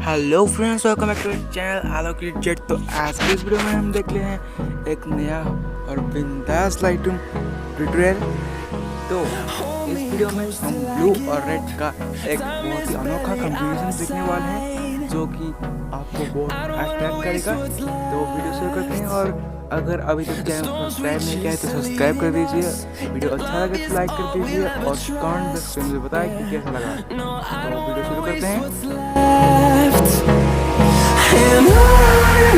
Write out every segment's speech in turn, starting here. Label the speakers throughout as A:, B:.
A: Hello friends, welcome back to channel Alok edits. तो आज के इस वीडियो में हम देख रहे हैं एक नया और बिंदास लाइटरूम ट्यूटोरियल। तो इस वीडियो में हम ब्लू और रेड का एक बहुत ही अनोखा कॉम्बिनेशन देखने वाले हैं जो कि आपको बहुत अट्रैक्ट करेगा। तो वीडियो शुरू करते हैं, और अगर अभी तक चैनल को सब्सक्राइब नहीं किया है तो सब्सक्राइब कर दीजिए। वीडियो अच्छा लगे तो लाइक कर दीजिए और कमेंट बॉक्स में मुझे बताएं कि कैसा लगा। तो वीडियो शुरू करते हैं।
B: And on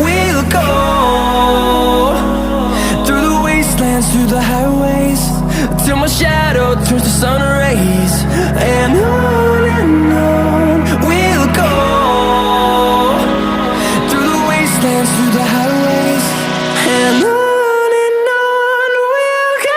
B: we'll go, through the wastelands, through the highways, till my shadow turns to sun rays. And on we'll go, through the wastelands, through the highways, and on we'll go.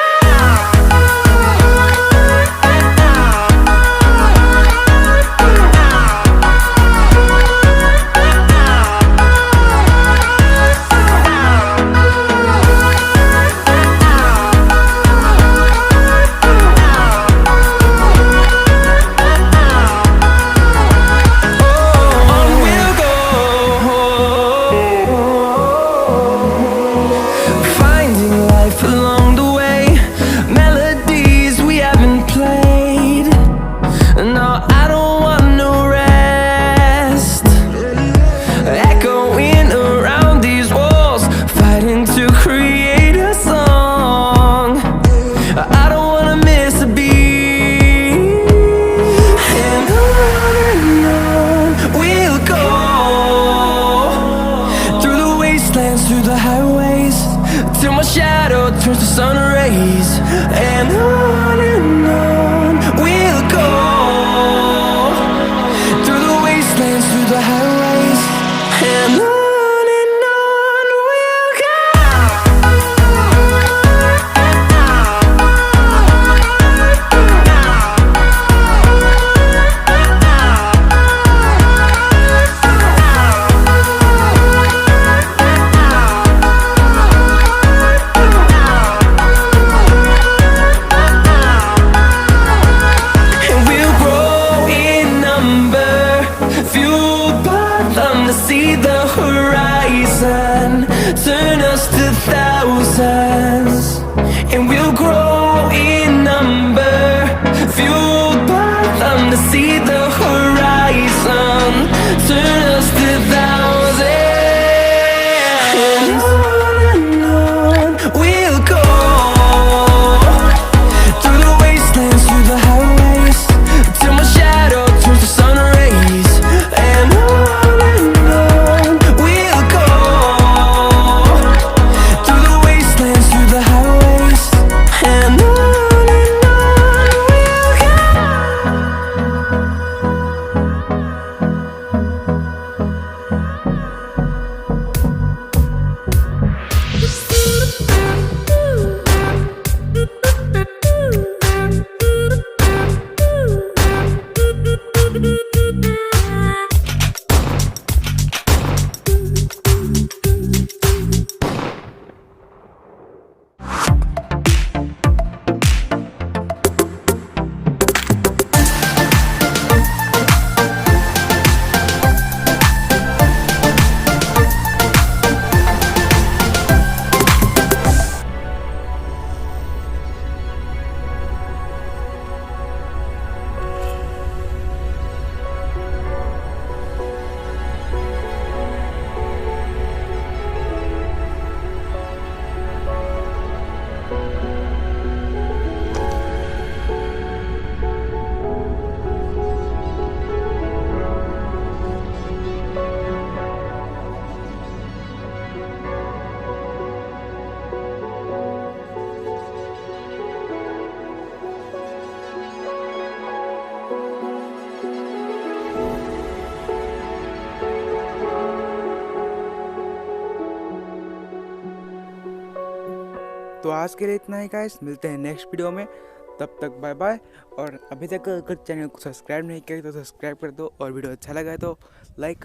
B: Through the highways, till my shadow turns to sun rays. And on we'll go, through the wastelands, through the highways, and on we'll go. See the horizon, turn us to thousands, and we'll grow in number, fueled by them. To see the horizon, turn us to thousands, and on we'll go, through the wastelands, through the highways, till my shadow turns to sun rays. And
A: तो आज के लिए इतना ही guys, मिलते हैं next video में। तब तक बाय बाय। और अभी तक अगर चैनल को सब्सक्राइब नहीं किया तो सब्सक्राइब कर दो, और वीडियो अच्छा लगा तो लाइक